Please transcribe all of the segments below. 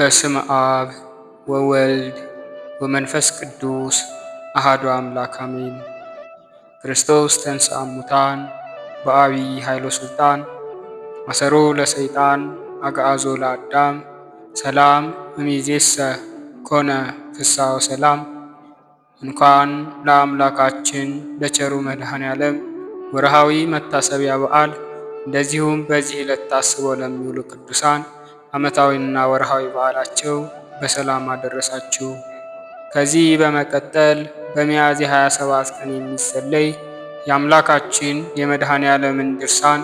በስም አብ ወወልድ ወመንፈስ ቅዱስ አሃዱ አምላክ አሜን። ክርስቶስ ተንሥአ እሙታን በዐቢይ ኃይሎ ሥልጣን አሰሮ ለሰይጣን አግዓዞ ለአዳም ሰላም እምይእዜሰ ኮነ ፍስሐ ወሰላም። እንኳን ለአምላካችን ለቸሩ መድኃኔዓለም ወርሃዊ መታሰቢያ በዓል እንደዚሁም በዚህ ዕለት ታስበው ለሚውሉ ቅዱሳን ዓመታዊና ወርሃዊ በዓላቸው በሰላም አደረሳችሁ። ከዚህ በመቀጠል በሚያዝያ 27 ቀን የሚጸለይ የአምላካችን የመድኃኔዓለምን ድርሳን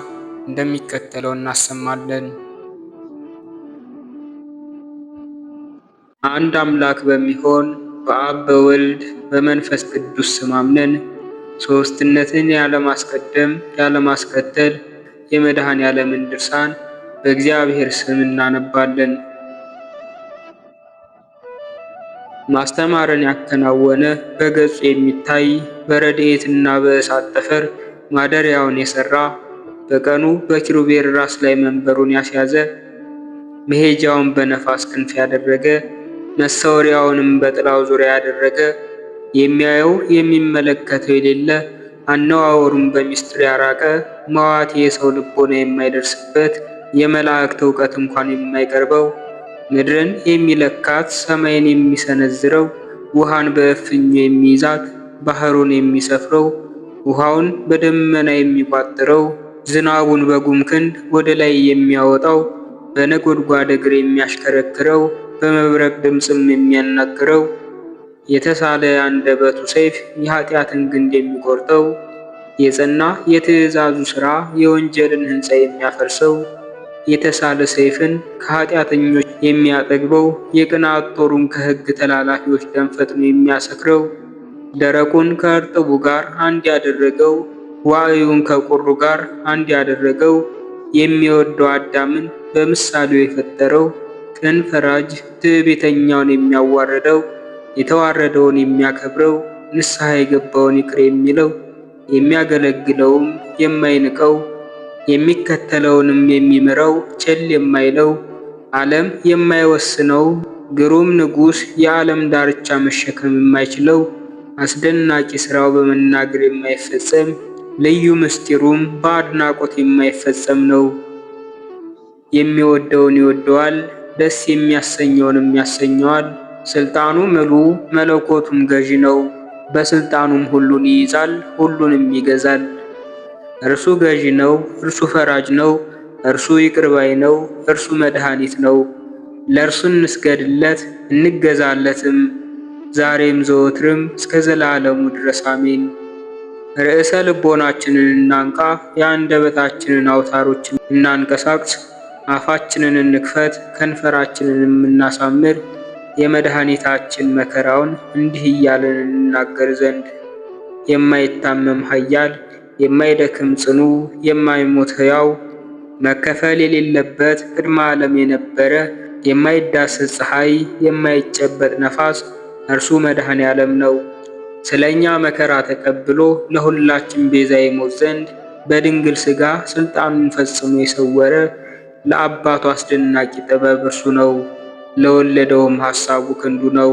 እንደሚከተለው እናሰማለን። አንድ አምላክ በሚሆን በአብ በወልድ በመንፈስ ቅዱስ ስም አምነን ሦስትነትን ያለማስቀደም ያለማስከተል የመድኃኔዓለምን ድርሳን በእግዚአብሔር ስም እናነባለን። ማስተማርን ያከናወነ በገጹ የሚታይ በረድኤትና በእሳት ጠፈር ማደሪያውን የሠራ በቀኑ በኪሩቤል ራስ ላይ መንበሩን ያስያዘ መሄጃውን በነፋስ ክንፍ ያደረገ መሰወሪያውንም በጥላው ዙሪያ ያደረገ የሚያየው የሚመለከተው የሌለ አነዋወሩን በምስጢር ያራቀ መዋቲ የሰው ልቦና የማይደርስበት የመላእክት ዕውቀት እንኳን የማይቀርበው ምድርን የሚለካት ሰማይን የሚሰነዝረው ውሃን በእፍኙ የሚይዛት ባህሩን የሚሰፍረው ውሃውን በደመና የሚቋጥረው ዝናቡን በጉም ክንድ ወደ ላይ የሚያወጣው በነጎድጓድ እግር የሚያሽከረክረው በመብረቅ ድምፅም የሚያናግረው የተሳለ አንደበቱ ሰይፍ የኃጢአትን ግንድ የሚቆርጠው የጸና የትእዛዙ ሥራ የወንጀልን ሕንፃ የሚያፈርሰው የተሳለ ሰይፍን ከኃጢአተኞች የሚያጠግበው የቅንዓት ጦሩን ከሕግ ተላላፊዎች ደም ፈጥኖ የሚያሰክረው ደረቁን ከእርጥቡ ጋር አንድ ያደረገው ዋዕዩን ከቁሩ ጋር አንድ ያደረገው የሚወደው አዳምን በምሳሌው የፈጠረው ቅን ፈራጅ ትዕቢተኛውን የሚያዋርደው የተዋረደውን የሚያከብረው ንስሐ የገባውን ይቅር የሚለው የሚያገለግለውም የማይንቀው የሚከተለውንም የሚምረው ቸል የማይለው ዓለም የማይወስነው ግሩም ንጉሥ የዓለም ዳርቻ መሸከም የማይችለው አስደናቂ ሥራው በመናገር የማይፈጸም ልዩ ምስጢሩም በአድናቆት የማይፈጸም ነው። የሚወደውን ይወደዋል፣ ደስ የሚያሰኘውንም ያሰኘዋል። ሥልጣኑ ምሉ መለኮቱም ገዢ ነው። በሥልጣኑም ሁሉን ይይዛል፣ ሁሉንም ይገዛል። እርሱ ገዢ ነው፣ እርሱ ፈራጅ ነው፣ እርሱ ይቅር ባይ ነው፣ እርሱ መድኃኒት ነው። ለእርሱ እንስገድለት እንገዛለትም፣ ዛሬም ዘወትርም እስከ ዘላለሙ ድረስ አሜን። ርዕሰ ልቦናችንን እናንቃ፣ የአንደበታችንን አውታሮችን እናንቀሳቅስ፣ አፋችንን እንክፈት፣ ከንፈራችንንም እናሳምር፣ የመድኃኒታችን መከራውን እንዲህ እያለን እንናገር ዘንድ የማይታመም ኃያል የማይደክም ጽኑ የማይሞት ሕያው መከፈል የሌለበት ቅድመ ዓለም የነበረ የማይዳሰስ ፀሐይ የማይጨበጥ ነፋስ እርሱ መድኃኔዓለም ነው። ስለ እኛ መከራ ተቀብሎ ለሁላችን ቤዛ ይሞት ዘንድ በድንግል ሥጋ ሥልጣኑን ፈጽሞ የሰወረ ለአባቱ አስደናቂ ጥበብ እርሱ ነው። ለወለደውም ሐሳቡ ክንዱ ነው።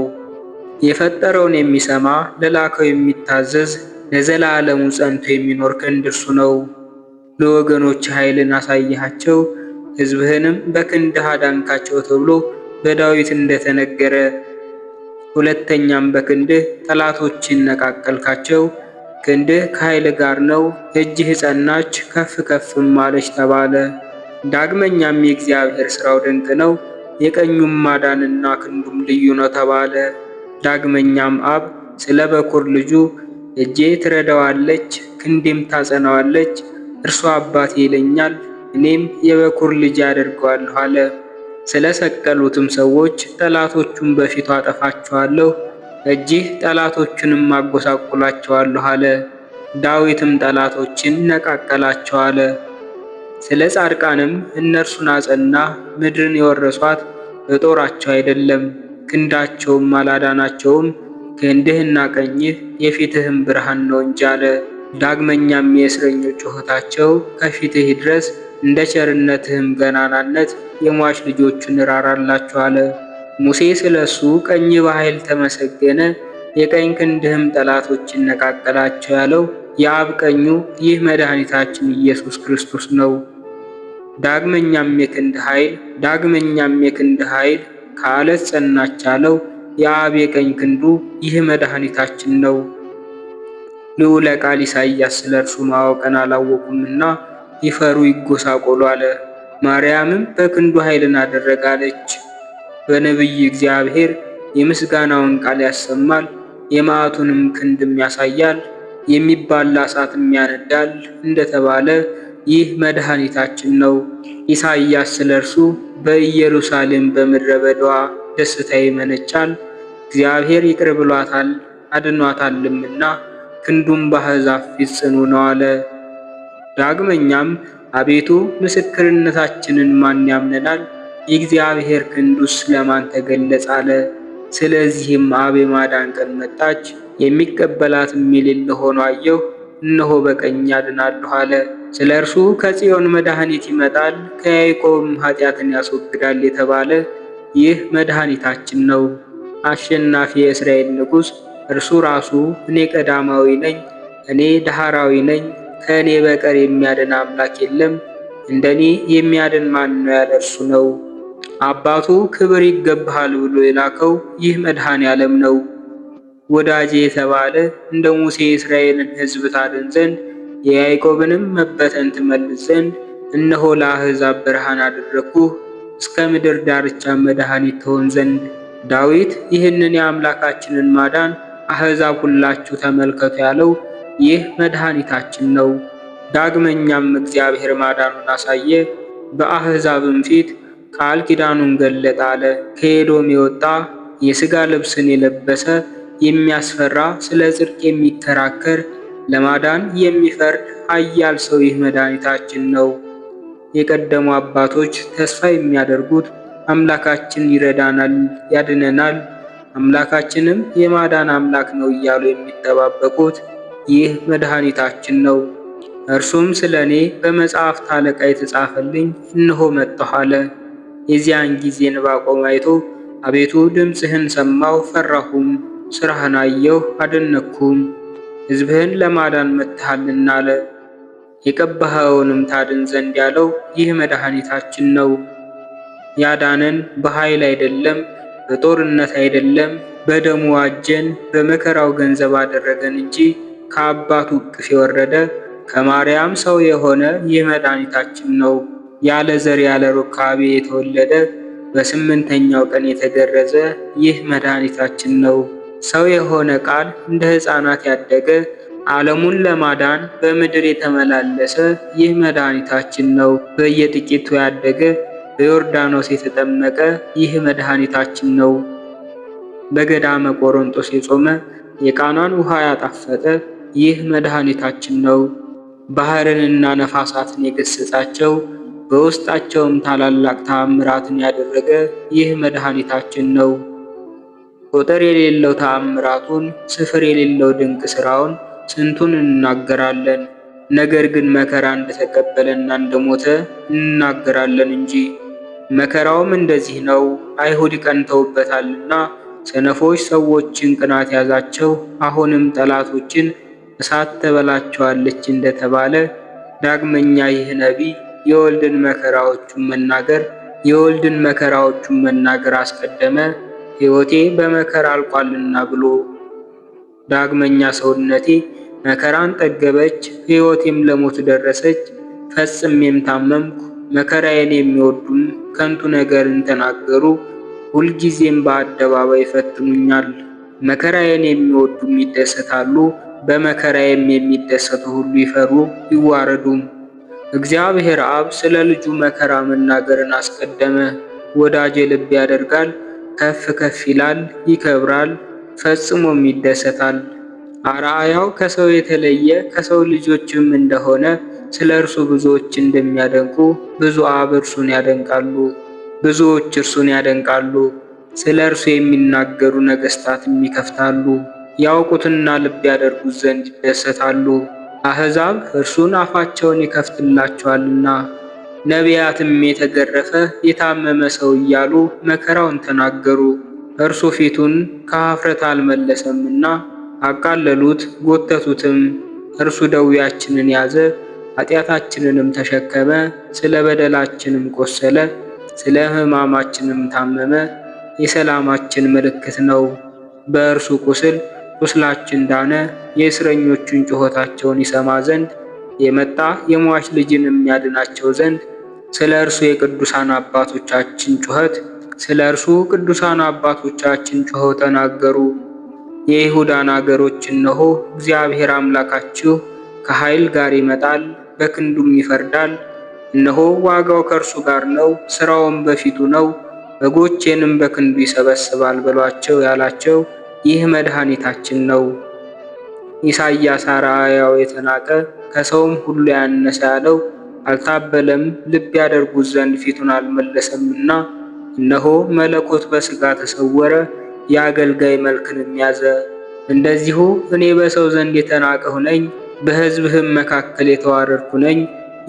የፈጠረውን የሚሰማ ለላከው የሚታዘዝ ለዘላለሙ ጸንቶ የሚኖር ክንድ እርሱ ነው። ለወገኖች ኃይልን አሳየሃቸው ሕዝብህንም በክንድህ አዳንካቸው ተብሎ በዳዊት እንደተነገረ፣ ሁለተኛም በክንድህ ጠላቶችን ነቃቀልካቸው። ክንድህ ከኃይል ጋር ነው፣ እጅህ ጸናች ከፍ ከፍም አለች ተባለ። ዳግመኛም የእግዚአብሔር ሥራው ድንቅ ነው፣ የቀኙም ማዳንና ክንዱም ልዩ ነው ተባለ። ዳግመኛም አብ ስለ በኩር ልጁ እጄ ትረዳዋለች ክንዴም ታጸናዋለች፣ እርሱ አባቴ ይለኛል እኔም የበኩር ልጅ አደርገዋለሁ አለ። ስለ ሰቀሉትም ሰዎች ጠላቶቹን በፊቱ አጠፋቸዋለሁ፣ እጅህ ጠላቶቹንም አጎሳቁላቸዋለሁ አለ። ዳዊትም ጠላቶችን ነቃቀላቸው አለ። ስለ ጻድቃንም እነርሱን አጸና፣ ምድርን የወረሷት በጦራቸው አይደለም፣ ክንዳቸውም አላዳናቸውም። ክንድህና ቀኝህ የፊትህም ብርሃን ነው እንጂ አለ። ዳግመኛም የእስረኞች ጩኸታቸው ከፊትህ ይድረስ፣ እንደ ቸርነትህም ገናናነት የሟች ልጆቹን እራራላቸው አለ። ሙሴ ስለ እሱ ቀኝ በኃይል ተመሰገነ፣ የቀኝ ክንድህም ጠላቶችን ነቃቀላቸው ያለው የአብ ቀኙ ይህ መድኃኒታችን ኢየሱስ ክርስቶስ ነው። ዳግመኛም የክንድ ኃይል ከዓለት ጸናች አለው የአብ የቀኝ ክንዱ ይህ መድኃኒታችን ነው። ልዑለ ቃል ኢሳይያስ ስለ እርሱ ማወቅን አላወቁምና ይፈሩ ይጎሳቆሉ አለ። ማርያምም በክንዱ ኃይልን አደረጋለች። በነቢይ እግዚአብሔር የምስጋናውን ቃል ያሰማል፣ የመዓቱንም ክንድም ያሳያል፣ የሚባላ እሳትም ያነዳል እንደተባለ ይህ መድኃኒታችን ነው። ኢሳይያስ ስለ እርሱ በኢየሩሳሌም በምድረ በዳዋ ደስታ ይመነጫል፣ እግዚአብሔር ይቅር ብሏታል አድኗታልምና ክንዱም በአሕዛብ ፊት ጽኑ ነው አለ። ዳግመኛም አቤቱ ምስክርነታችንን ማን ያምነናል? የእግዚአብሔር ክንዱስ ለማን ተገለጸ አለ። ስለዚህም አብ የማዳን ቀን መጣች፣ የሚቀበላትም የሌለ ሆኖ አየሁ፣ እነሆ በቀኝ አድናለሁ አለ። ስለ እርሱ ከጽዮን መድኃኒት ይመጣል፣ ከያዕቆብም ኃጢአትን ያስወግዳል የተባለ ይህ መድኃኒታችን ነው። አሸናፊ የእስራኤል ንጉሥ እርሱ ራሱ እኔ ቀዳማዊ ነኝ፣ እኔ ዳህራዊ ነኝ፣ ከእኔ በቀር የሚያድን አምላክ የለም፣ እንደኔ የሚያድን ማን ነው ያለ እርሱ ነው። አባቱ ክብር ይገባሃል ብሎ የላከው ይህ መድኃኔ ዓለም ነው። ወዳጄ የተባለ እንደ ሙሴ የእስራኤልን ሕዝብ ታድን ዘንድ የያዕቆብንም መበተን ትመልስ ዘንድ እነሆ ለአሕዛብ ብርሃን አደረግኩህ፣ እስከ ምድር ዳርቻ መድኃኒት ትሆን ዘንድ። ዳዊት ይህንን የአምላካችንን ማዳን አሕዛብ ሁላችሁ ተመልከቱ ያለው ይህ መድኃኒታችን ነው። ዳግመኛም እግዚአብሔር ማዳኑን አሳየ፣ በአሕዛብም ፊት ቃል ኪዳኑን ገለጠ አለ። ከኤዶም የወጣ የሥጋ ልብስን የለበሰ የሚያስፈራ ስለ ጽድቅ የሚከራከር ለማዳን የሚፈርድ ኃያል ሰው ይህ መድኃኒታችን ነው። የቀደሙ አባቶች ተስፋ የሚያደርጉት አምላካችን ይረዳናል፣ ያድነናል፣ አምላካችንም የማዳን አምላክ ነው እያሉ የሚጠባበቁት ይህ መድኃኒታችን ነው። እርሱም ስለ እኔ በመጽሐፍት አለቃ የተጻፈልኝ እነሆ መጣሁ አለ። የዚያን ጊዜ ዕንባቆም አይቶ አቤቱ ድምፅህን ሰማሁ ፈራሁም፣ ሥራህን አየሁ አደነቅሁም፣ ሕዝብህን ለማዳን መጥተሃልና አለ። የቀባኸውንም ታድን ዘንድ ያለው ይህ መድኃኒታችን ነው። ያዳነን በኃይል አይደለም፣ በጦርነት አይደለም፣ በደሙ ዋጀን፣ በመከራው ገንዘብ አደረገን እንጂ ከአባቱ እቅፍ የወረደ ከማርያም ሰው የሆነ ይህ መድኃኒታችን ነው። ያለ ዘር ያለ ሩካቤ የተወለደ በስምንተኛው ቀን የተገረዘ ይህ መድኃኒታችን ነው። ሰው የሆነ ቃል እንደ ሕፃናት ያደገ ዓለሙን ለማዳን በምድር የተመላለሰ ይህ መድኃኒታችን ነው። በየጥቂቱ ያደገ በዮርዳኖስ የተጠመቀ ይህ መድኃኒታችን ነው። በገዳመ ቆሮንጦስ የጾመ የቃናን ውሃ ያጣፈጠ ይህ መድኃኒታችን ነው። ባህርንና ነፋሳትን የገሰጻቸው በውስጣቸውም ታላላቅ ተአምራትን ያደረገ ይህ መድኃኒታችን ነው። ቁጥር የሌለው ተአምራቱን ስፍር የሌለው ድንቅ ሥራውን ስንቱን እንናገራለን። ነገር ግን መከራ እንደተቀበለና እንደሞተ እንናገራለን እንጂ። መከራውም እንደዚህ ነው፣ አይሁድ ቀንተውበታልና ሰነፎች ሰዎችን ቅናት ያዛቸው። አሁንም ጠላቶችን እሳት ተበላቸዋለች እንደተባለ ዳግመኛ ይህ ነቢይ የወልድን መከራዎቹን መናገር አስቀደመ፣ ሕይወቴ በመከራ አልቋልና ብሎ። ዳግመኛ ሰውነቴ መከራን ጠገበች፣ ሕይወቴም ለሞት ደረሰች። ፈጽሜም ታመምኩ። መከራዬን የሚወዱም ከንቱ ነገርን ተናገሩ፣ ሁልጊዜም በአደባባይ ይፈትኑኛል። መከራዬን የሚወዱም ይደሰታሉ፣ በመከራዬም የሚደሰቱ ሁሉ ይፈሩ ይዋረዱም። እግዚአብሔር አብ ስለ ልጁ መከራ መናገርን አስቀደመ። ወዳጄ ልብ ያደርጋል፣ ከፍ ከፍ ይላል፣ ይከብራል፣ ፈጽሞም ይደሰታል። አርአያው ከሰው የተለየ ከሰው ልጆችም እንደሆነ ስለ እርሱ ብዙዎች እንደሚያደንቁ ብዙዎች እርሱን ያደንቃሉ። ስለ እርሱ የሚናገሩ ነገሥታትም ይከፍታሉ፣ ያውቁትና ልብ ያደርጉት ዘንድ ይደሰታሉ። አሕዛብ እርሱን አፋቸውን ይከፍትላቸዋልና ነቢያትም የተገረፈ የታመመ ሰው እያሉ መከራውን ተናገሩ። እርሱ ፊቱን ከኀፍረት አልመለሰምና አቃለሉት፣ ጎተቱትም። እርሱ ደዌያችንን ያዘ፣ ኃጢአታችንንም ተሸከመ። ስለ በደላችንም ቆሰለ፣ ስለ ሕማማችንም ታመመ። የሰላማችን ምልክት ነው። በእርሱ ቁስላችን ዳነ። የእስረኞቹን ጩኸታቸውን ይሰማ ዘንድ የመጣ የሟች ልጅንም ያድናቸው ዘንድ ስለ እርሱ የቅዱሳን አባቶቻችን ጩኸት ስለ እርሱ ቅዱሳን አባቶቻችን ጮኸው ተናገሩ። የይሁዳን አገሮች እነሆ እግዚአብሔር አምላካችሁ ከኃይል ጋር ይመጣል፣ በክንዱም ይፈርዳል። እነሆ ዋጋው ከእርሱ ጋር ነው፣ ሥራውም በፊቱ ነው፣ በጎቼንም በክንዱ ይሰበስባል በሏቸው ያላቸው ይህ መድኃኒታችን ነው። ኢሳይያስ አርአያው የተናቀ ከሰውም ሁሉ ያነሰ ያለው አልታበለም፣ ልብ ያደርጉት ዘንድ ፊቱን አልመለሰምና እነሆ መለኮት በሥጋ ተሰወረ፣ የአገልጋይ መልክንም ያዘ። እንደዚሁ እኔ በሰው ዘንድ የተናቅሁ ነኝ፣ በሕዝብህም መካከል የተዋረድኩ ነኝ፣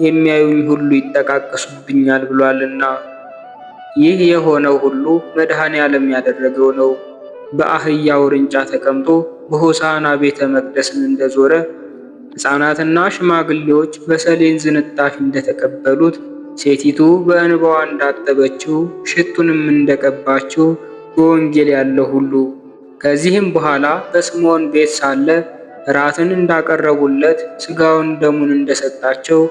የሚያዩኝ ሁሉ ይጠቃቀሱብኛል ብሏልና። ይህ የሆነው ሁሉ መድኃኔ ዓለም ያደረገው ነው። በአህያ ውርንጫ ተቀምጦ በሆሳዕና ቤተ መቅደስን እንደዞረ ሕፃናትና ሽማግሌዎች በሰሌን ዝንጣፊ እንደተቀበሉት ሴቲቱ በእንባዋ እንዳጠበችው ሽቱንም እንደቀባችው በወንጌል ያለው ሁሉ ከዚህም በኋላ በስምዖን ቤት ሳለ እራትን እንዳቀረቡለት ሥጋውን ደሙን እንደሰጣቸው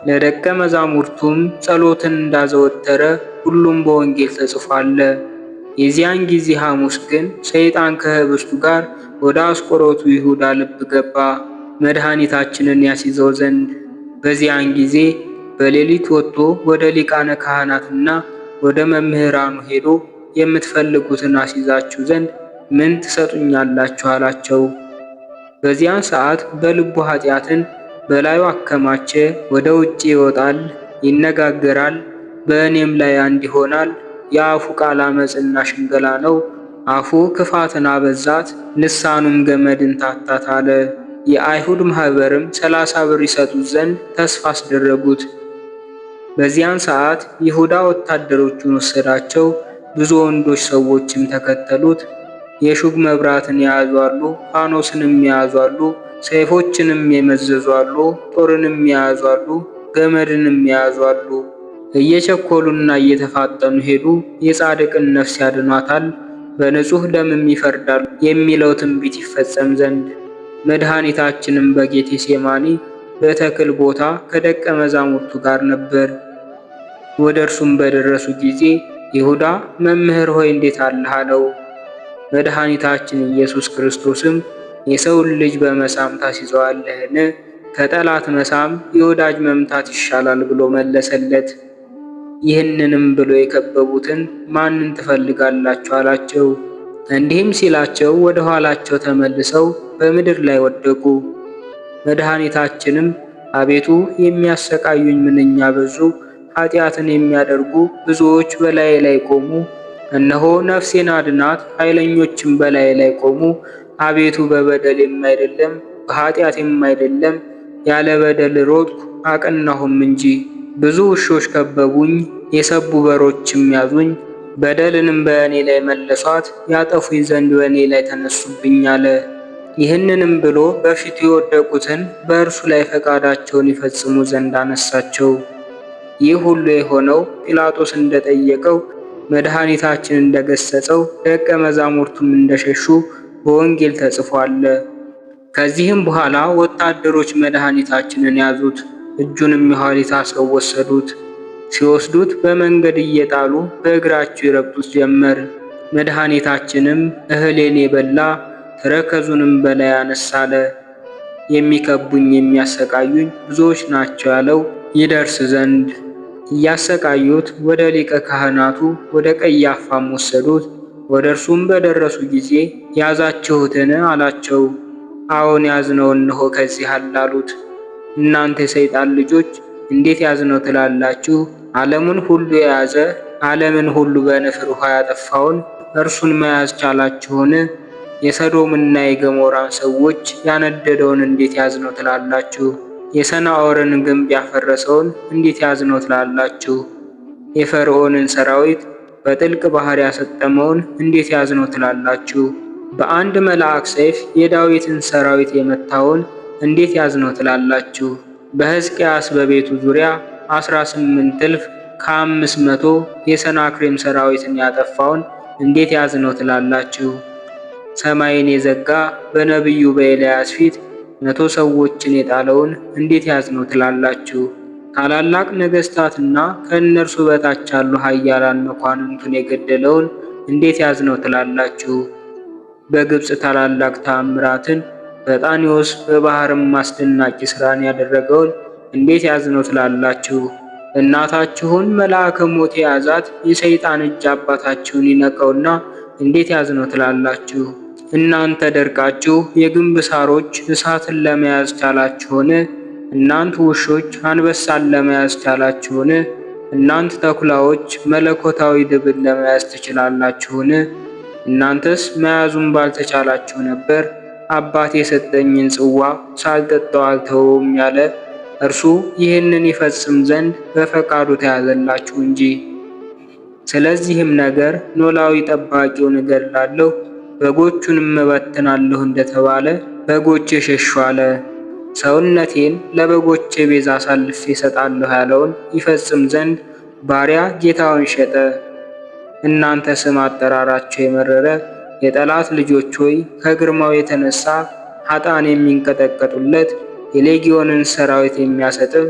ለደቀ መዛሙርቱም ጸሎትን እንዳዘወተረ ሁሉም በወንጌል ተጽፏል። የዚያን ጊዜ ሐሙስ ግን ሰይጣን ከህብስቱ ጋር ወደ አስቆሮቱ ይሁዳ ልብ ገባ፣ መድኃኒታችንን ያስይዘው ዘንድ። በዚያን ጊዜ በሌሊት ወጥቶ ወደ ሊቃነ ካህናትና ወደ መምህራኑ ሄዶ የምትፈልጉትን አስይዛችሁ ዘንድ ምን ትሰጡኛላችሁ አላቸው። በዚያን ሰዓት በልቡ ኃጢአትን በላዩ አከማቸ። ወደ ውጭ ይወጣል፣ ይነጋገራል፣ በእኔም ላይ አንድ ይሆናል። የአፉ ቃል ዓመፅና ሽንገላ ነው። አፉ ክፋትን አበዛት፣ ልሳኑም ገመድን ታታት አለ። የአይሁድ ማኅበርም 30 ብር ይሰጡት ዘንድ ተስፋ አስደረጉት። በዚያን ሰዓት ይሁዳ ወታደሮቹን ወሰዳቸው። ብዙ ወንዶች ሰዎችም ተከተሉት። የሹግ መብራትን የያዙ አሉ፣ ፋኖስንም የያዙ አሉ፣ ሰይፎችንም የመዘዙ አሉ፣ ጦርንም የያዙ አሉ፣ ገመድንም የያዙ አሉ። እየቸኮሉና እየተፋጠኑ ሄዱ። የጻድቅን ነፍስ ያድኗታል፣ በንጹሕ ደምም ይፈርዳሉ የሚለው ትንቢት ይፈጸም ዘንድ። መድኃኒታችንም በጌቴሴማኒ በተክል ቦታ ከደቀ መዛሙርቱ ጋር ነበር። ወደ እርሱም በደረሱ ጊዜ ይሁዳ መምህር ሆይ እንዴት አለህ አለው። መድኃኒታችን ኢየሱስ ክርስቶስም የሰውን ልጅ በመሳም ታስይዘዋለህን? ከጠላት መሳም የወዳጅ መምታት ይሻላል ብሎ መለሰለት። ይህንንም ብሎ የከበቡትን ማንን ትፈልጋላችሁ አላቸው። እንዲህም ሲላቸው ወደ ኋላቸው ተመልሰው በምድር ላይ ወደቁ። መድኃኒታችንም አቤቱ የሚያሰቃዩኝ ምንኛ በዙ፣ ኃጢአትን የሚያደርጉ ብዙዎች በላዬ ላይ ቆሙ። እነሆ ነፍሴን አድናት፣ ኃይለኞችም በላዬ ላይ ቆሙ። አቤቱ በበደሌም አይደለም በኃጢአቴም አይደለም፣ ያለ በደል ሮጥኩ አቀናሁም እንጂ። ብዙ ውሾች ከበቡኝ፣ የሰቡ በሮችም ያዙኝ። በደልንም በእኔ ላይ መለሷት፣ ያጠፉኝ ዘንድ በእኔ ላይ ተነሱብኝ አለ። ይህንንም ብሎ በፊቱ የወደቁትን በእርሱ ላይ ፈቃዳቸውን ይፈጽሙ ዘንድ አነሳቸው። ይህ ሁሉ የሆነው ጲላጦስ እንደጠየቀው መድኃኒታችን እንደገሰጸው ደቀ መዛሙርቱም እንደሸሹ በወንጌል ተጽፏል። ከዚህም በኋላ ወታደሮች መድኃኒታችንን ያዙት፣ እጁንም የኋሊት አስረው ወሰዱት። ሲወስዱት በመንገድ እየጣሉ በእግራቸው ይረግጡት ጀመር። መድኃኒታችንም እህሌን የበላ ተረከዙንም በላይ አነሳለ። የሚከቡኝ የሚያሰቃዩኝ ብዙዎች ናቸው ያለው ይደርስ ዘንድ እያሰቃዩት ወደ ሊቀ ካህናቱ ወደ ቀያፋም ወሰዱት። ወደ እርሱም በደረሱ ጊዜ ያዛችሁትን አላቸው። አዎን ያዝነው፣ እነሆ ከዚህ አለ አሉት። እናንተ የሰይጣን ልጆች እንዴት ያዝነው ትላላችሁ? ዓለሙን ሁሉ የያዘ ዓለምን ሁሉ በንፍር ውሃ ያጠፋውን እርሱን መያዝ ቻላችሁን? የሰዶምና የገሞራን ሰዎች ያነደደውን እንዴት ያዝነው ትላላችሁ? የሰናዖርን ግንብ ያፈረሰውን እንዴት ያዝነው ትላላችሁ? የፈርዖንን ሰራዊት በጥልቅ ባህር ያሰጠመውን እንዴት ያዝነው ትላላችሁ? በአንድ መልአክ ሰይፍ የዳዊትን ሰራዊት የመታውን እንዴት ያዝነው ትላላችሁ? በሕዝቅያስ በቤቱ ዙሪያ 18 እልፍ ከ500 የሰናክሬም ሰራዊትን ያጠፋውን እንዴት ያዝነው ትላላችሁ? ሰማይን የዘጋ በነቢዩ በኤልያስ ፊት 100 ሰዎችን የጣለውን እንዴት ያዝነው ትላላችሁ? ታላላቅ ነገሥታትና ከእነርሱ በታች ያሉ ኃያላን መኳንንቱን የገደለውን እንዴት ያዝነው ትላላችሁ? በግብፅ ታላላቅ ተአምራትን በጣኔዎስ በባህርም አስደናቂ ሥራን ያደረገውን እንዴት ያዝነው ትላላችሁ? እናታችሁን መልአከ ሞት የያዛት የሰይጣን እጅ አባታችሁን ይነቀውና እንዴት ያዝነው ትላላችሁ? እናንተ ደርቃችሁ የግንብ ሳሮች እሳትን ለመያዝ ቻላችሁን? እናንተ ውሾች አንበሳን ለመያዝ ቻላችሁን? እናንተ ተኩላዎች መለኮታዊ ድብን ለመያዝ ትችላላችሁን? እናንተስ መያዙን ባልተቻላችሁ ነበር። አባቴ የሰጠኝን ጽዋ ሳልጠጣው አልተወውም ያለ እርሱ ይህንን ይፈጽም ዘንድ በፈቃዱ ተያዘላችሁ እንጂ። ስለዚህም ነገር ኖላዊ ጠባቂውን እገድላለሁ፣ በጎቹንም እበትናለሁ እንደተባለ በጎቼ ሸሹ አለ። ሰውነቴን ለበጎቼ ቤዛ አሳልፌ እሰጣለሁ ያለውን ይፈጽም ዘንድ ባሪያ ጌታውን ሸጠ። እናንተ ስም አጠራራቸው የመረረ የጠላት ልጆች ሆይ ከግርማው የተነሳ ኃጥአን የሚንቀጠቀጡለት የሌጊዮንን ሰራዊት የሚያሰጥም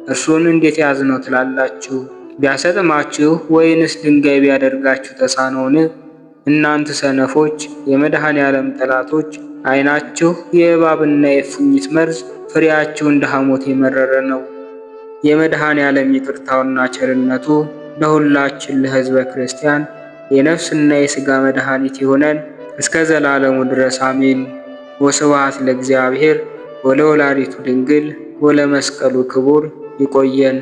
እርሱን እንዴት ያዝነው ትላላችሁ? ቢያሰጥማችሁ ወይንስ ድንጋይ ቢያደርጋችሁ ተሳነውን? እናንተ ሰነፎች፣ የመድኃኔ ዓለም ጠላቶች፣ ዓይናችሁ የእባብና የእፉኝት መርዝ፣ ፍሬያችሁ እንደ ሐሞት የመረረ ነው። የመድኃኔ ዓለም ይቅርታውና ቸርነቱ ለሁላችን ለሕዝበ ክርስቲያን የነፍስና የሥጋ መድኃኒት ይሆነን እስከ ዘላለሙ ድረስ አሜን። ወስብሐት ለእግዚአብሔር ወለወላዲቱ ድንግል ወለመስቀሉ ክቡር። ይቆየን።